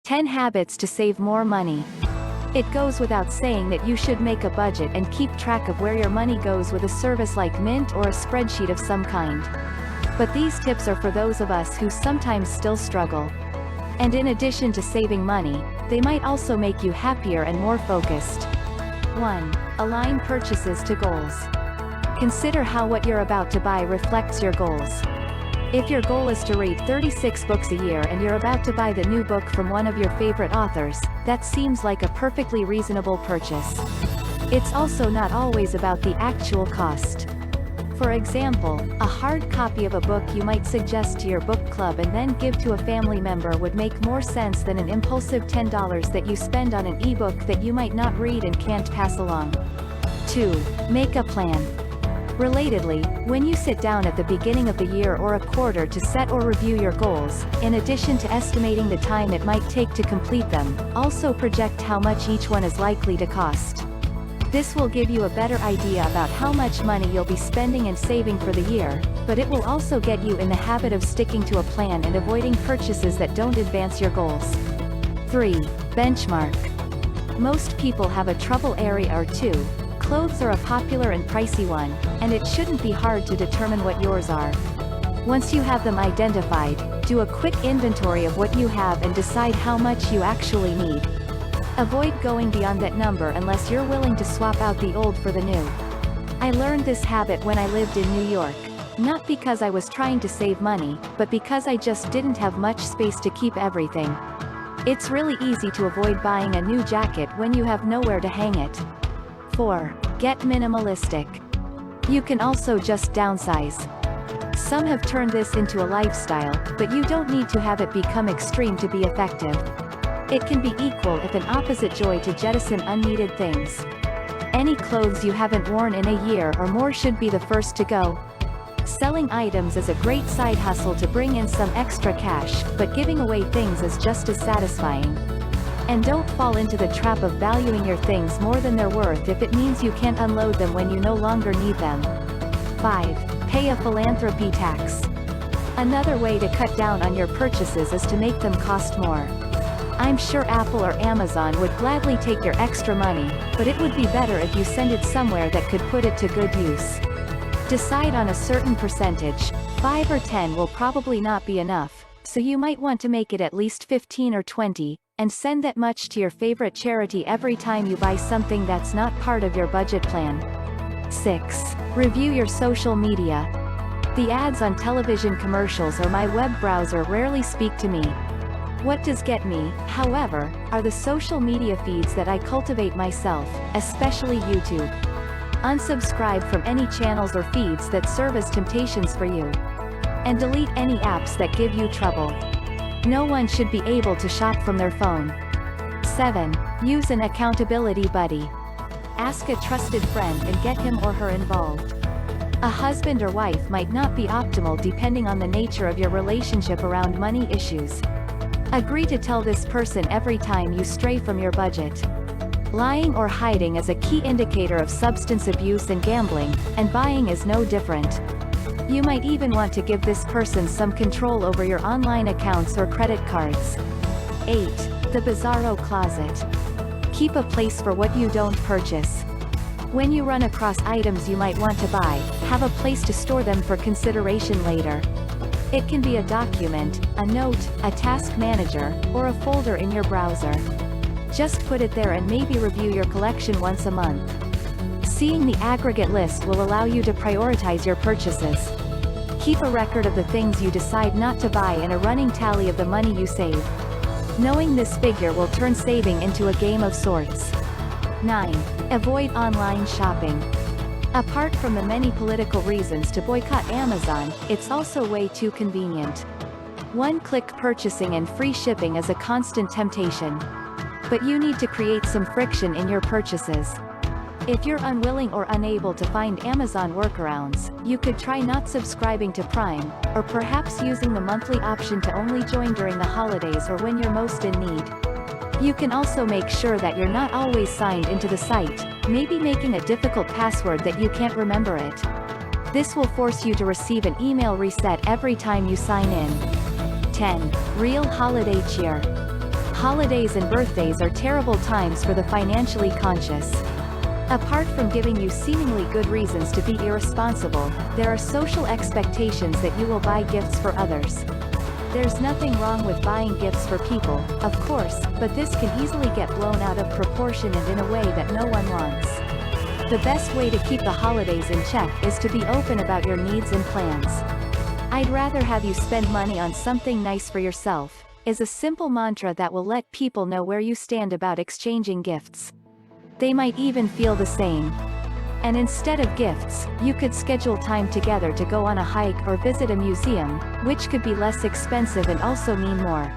10 Habits to Save More Money. It goes without saying that you should make a budget and keep track of where your money goes with a service like Mint or a spreadsheet of some kind. But these tips are for those of us who sometimes still struggle. And in addition to saving money, they might also make you happier and more focused. 1. Align purchases to goals. Consider how what you're about to buy reflects your goals. If your goal is to read 36 books a year and you're about to buy the new book from one of your favorite authors, that seems like a perfectly reasonable purchase. It's also not always about the actual cost. For example, a hard copy of a book you might suggest to your book club and then give to a family member would make more sense than an impulsive $10 that you spend on an ebook that you might not read and can't pass along. 2. Make a plan. Relatedly, when you sit down at the beginning of the year or a quarter to set or review your goals, in addition to estimating the time it might take to complete them, also project how much each one is likely to cost. This will give you a better idea about how much money you'll be spending and saving for the year, but it will also get you in the habit of sticking to a plan and avoiding purchases that don't advance your goals. 3. Benchmark. Most people have a trouble area or two. Clothes are a popular and pricey one, and it shouldn't be hard to determine what yours are. Once you have them identified, do a quick inventory of what you have and decide how much you actually need. Avoid going beyond that number unless you're willing to swap out the old for the new. I learned this habit when I lived in New York, not because I was trying to save money, but because I just didn't have much space to keep everything. It's really easy to avoid buying a new jacket when you have nowhere to hang it. 4. Get minimalistic. You can also just downsize. Some have turned this into a lifestyle, but you don't need to have it become extreme to be effective. It can be equal if an opposite joy to jettison unneeded things. Any clothes you haven't worn in a year or more should be the first to go. Selling items is a great side hustle to bring in some extra cash, but giving away things is just as satisfying. And don't fall into the trap of valuing your things more than they're worth if it means you can't unload them when you no longer need them. 5. Pay a philanthropy tax. Another way to cut down on your purchases is to make them cost more. I'm sure Apple or Amazon would gladly take your extra money, but it would be better if you send it somewhere that could put it to good use. Decide on a certain percentage. 5 or 10 will probably not be enough, so you might want to make it at least 15 or 20, and send that much to your favorite charity every time you buy something that's not part of your budget plan. 6. Review your social media. The ads on television commercials or my web browser rarely speak to me. What does get me, however, are the social media feeds that I cultivate myself, especially YouTube. Unsubscribe from any channels or feeds that serve as temptations for you. And delete any apps that give you trouble. No one should be able to shop from their phone. 7. Use an accountability buddy. Ask a trusted friend and get him or her involved. A husband or wife might not be optimal depending on the nature of your relationship around money issues. Agree to tell this person every time you stray from your budget. Lying or hiding is a key indicator of substance abuse and gambling, and buying is no different. You might even want to give this person some control over your online accounts or credit cards. 8. The Bizarro Closet. Keep a place for what you don't purchase. When you run across items you might want to buy, have a place to store them for consideration later. It can be a document, a note, a task manager, or a folder in your browser. Just put it there and maybe review your collection once a month. Seeing the aggregate list will allow you to prioritize your purchases. Keep a record of the things you decide not to buy and a running tally of the money you save. Knowing this figure will turn saving into a game of sorts. 9. Avoid online shopping. Apart from the many political reasons to boycott Amazon, it's also way too convenient. One-click purchasing and free shipping is a constant temptation. But you need to create some friction in your purchases. If you're unwilling or unable to find Amazon workarounds, you could try not subscribing to Prime, or perhaps using the monthly option to only join during the holidays or when you're most in need. You can also make sure that you're not always signed into the site, maybe making a difficult password that you can't remember it. This will force you to receive an email reset every time you sign in. 10. Real holiday cheer. holidays and birthdays are terrible times for the financially conscious. Apart from giving you seemingly good reasons to be irresponsible, there are social expectations that you will buy gifts for others. There's nothing wrong with buying gifts for people, of course, but this can easily get blown out of proportion and in a way that no one wants. The best way to keep the holidays in check is to be open about your needs and plans. "I'd rather have you spend money on something nice for yourself," is a simple mantra that will let people know where you stand about exchanging gifts. They might even feel the same. And instead of gifts, you could schedule time together to go on a hike or visit a museum, which could be less expensive and also mean more.